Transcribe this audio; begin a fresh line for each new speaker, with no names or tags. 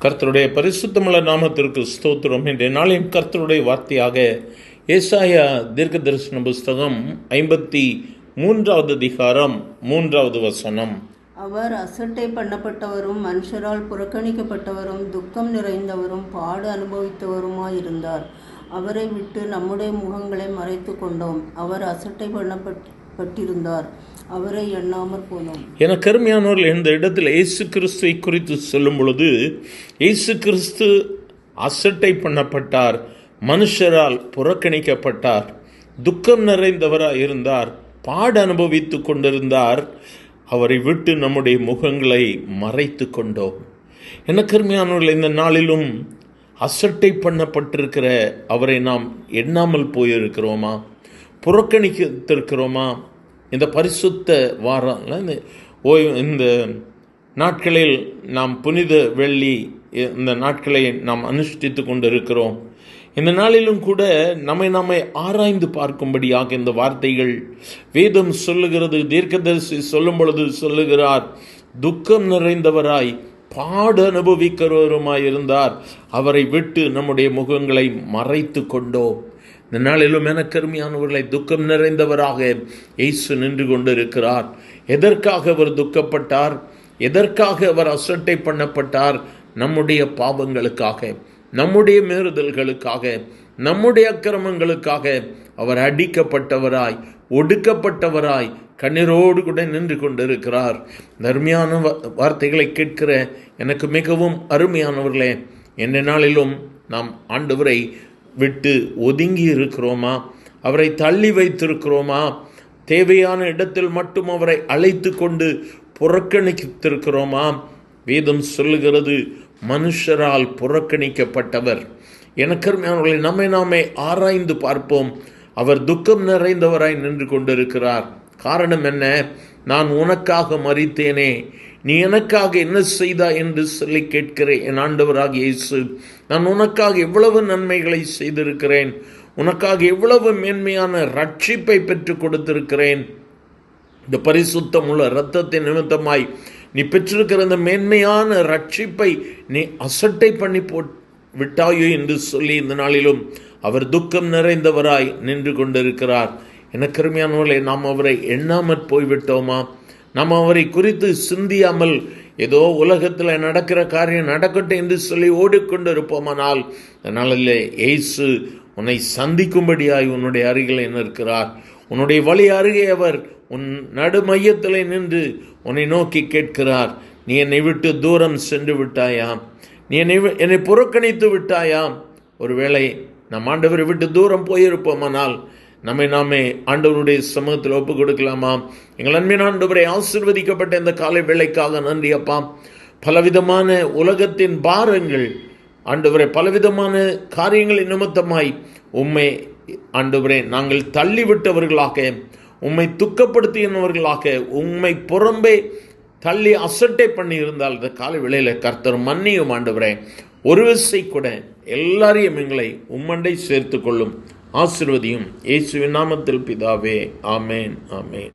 கர்த்தருடைய பரிசுத்தமுள்ள நாமத்திற்கு ஸ்தோத்திரம். இன்றைய நாளின் கர்த்தருடைய வார்த்தையாக ஏசாயா தீர்க்க தரிசன புஸ்தகம் 53வது அதிகாரம் 3வது வசனம்.
அவர் அசட்டை பண்ணப்பட்டவரும் மனுஷரால் புறக்கணிக்கப்பட்டவரும் துக்கம் நிறைந்தவரும் பாடு அனுபவித்தவருமாயிருந்தார். அவரை விட்டு நம்முடைய முகங்களை மறைத்து கொண்டோம். அவர் அசட்டை பண்ணப்பட்டிருந்தார், அவரை எண்ணாமற் போனோம்.
என கருமையானவர்கள், இந்த இடத்தில் இயேசு கிறிஸ்துவை குறித்து சொல்லும் பொழுது, இயேசு கிறிஸ்து அசட்டை பண்ணப்பட்டார், மனுஷரால் புறக்கணிக்கப்பட்டார், துக்கம் நிறைந்தவராக இருந்தார், பாடு அனுபவித்து கொண்டிருந்தார். அவரை விட்டு நம்முடைய முகங்களை மறைத்து கொண்டோம். என கருமையானவர்கள், இந்த நாளிலும் அசட்டை பண்ணப்பட்டிருக்கிற அவரை நாம் எண்ணாமல் போயிருக்கிறோமா? புறக்கணித்திருக்கிறோமா? இந்த பரிசுத்த வாரம், இந்த நாட்களில் நாம் புனித வெள்ளி இந்த நாட்களை நாம் அனுஷ்டித்து கொண்டிருக்கிறோம். இந்த நாளிலும் கூட நம்மை ஆராய்ந்து பார்க்கும்படியாக இந்த வார்த்தைகள் வேதம் சொல்லுகிறது. தீர்க்கதரிசி சொல்லும் பொழுது சொல்லுகிறார், துக்கம் நிறைந்தவராய் பாடு அனுபவிக்கிறவருமாய் இருந்தார், அவரை விட்டு நம்முடைய முகங்களை மறைத்து கொண்டோம். இந்த நாளிலும் என கருமையானவர்களை, துக்கம் நிறைந்தவராக இயேசு நின்று கொண்டிருக்கிறார். எதற்காக அவர் துக்கப்பட்டார்? எதற்காக அவர் அசட்டை பண்ணப்பட்டார்? நம்முடைய பாவங்களுக்காக, நம்முடைய மீறுதல்களுக்காக, நம்முடைய அக்கிரமங்களுக்காக அவர் அடிக்கப்பட்டவராய், ஒடுக்கப்பட்டவராய் கண்ணீரோடு கூட நின்று கொண்டிருக்கிறார். அருமையான வார்த்தைகளை கேட்கிற எனக்கு மிகவும் அருமையானவர்களே, எந்த நாளிலும் நாம் ஆண்டவரை விட்டு ஒதுங்கி இருக்கிறோமா? அவரை தள்ளி வைத்திருக்கிறோமா? தேவையான இடத்தில் மட்டும் அவரை அழைத்து கொண்டு புறக்கணித்திருக்கிறோமா? வேதம் சொல்லுகிறது, மனுஷரால் புறக்கணிக்கப்பட்டவர். எனக்கருமையானவர்களை, நாமே ஆராய்ந்து பார்ப்போம். அவர் துக்கம் நிறைந்தவராய் நின்று கொண்டிருக்கிறார். காரணம் என்ன? நான் உனக்காக மரித்தேனே, நீ எனக்காக என்ன செய்தா என்று சொல்லி கேட்கிறேன். என் ஆண்டவராக இயேசு, நான் உனக்காக எவ்வளவு நன்மைகளை செய்திருக்கிறேன், உனக்காக எவ்வளவு மேன்மையான ரட்சிப்பை பெற்றுக் கொடுத்திருக்கிறேன். இந்த பரிசுத்தம் உள்ள இரத்தத்தின் நிமித்தமாய் நீ பெற்றிருக்கிற இந்த மேன்மையான ரட்சிப்பை நீ அசட்டை பண்ணி விட்டாயோ என்று சொல்லி இந்த நாளிலும் அவர் துக்கம் நிறைந்தவராய் நின்று கொண்டிருக்கிறார். எனக்கு அருமையானவர்களே, நாம் அவரை எண்ணாமற் போய்விட்டோமா? நாம் அவரை குறித்து சிந்தியாமல் ஏதோ உலகத்தில் நடக்கிற காரியம் நடக்கட்டும் என்று சொல்லி ஓடிக்கொண்டு இருப்போமானால், அதனால இயேசு உன்னை சந்திக்கும்படியாய் உன்னுடைய அருகில் இருக்கிறார். உன்னுடைய வழி அருகே அவர் உன் நடு மையத்தில் நின்று உன்னை நோக்கி கேட்கிறார், நீ என்னை விட்டு தூரம் சென்று விட்டாயாம், நீ என்னை புறக்கணித்து விட்டாயாம். ஒருவேளை நம் ஆண்டவரை விட்டு தூரம் போயிருப்போமானால் நாமே ஆண்டவருடைய சமூகத்தில் ஒப்பு கொடுக்கலாமா? எங்கள் அன்பின் ஆண்டவரை, ஆசீர்வதிக்கப்பட்ட இந்த காலை வேளைக்காக நன்றி அப்பா. பலவிதமான உலகத்தின் பாரங்கள் ஆண்டவரை, பலவிதமான காரியங்களின் நிமித்தமாய் உம்மை ஆண்டவரே நாங்கள் தள்ளிவிட்டவர்களாக, உம்மை துக்கப்படுத்தினவர்களாக, உம்மை புறம்பே தள்ளி அசட்டை பண்ணி இருந்தால் இந்த காலை வேளையில கர்த்தர் மன்னியும் ஆண்டவரே. ஒரு விசை கூட எல்லாரையும் எங்களை உம்மண்டை சேர்த்து கொள்ளும், ஆசீர்வதியும். இயேசுவின் நாமத்தில் பிதாவே, ஆமேன், ஆமேன்.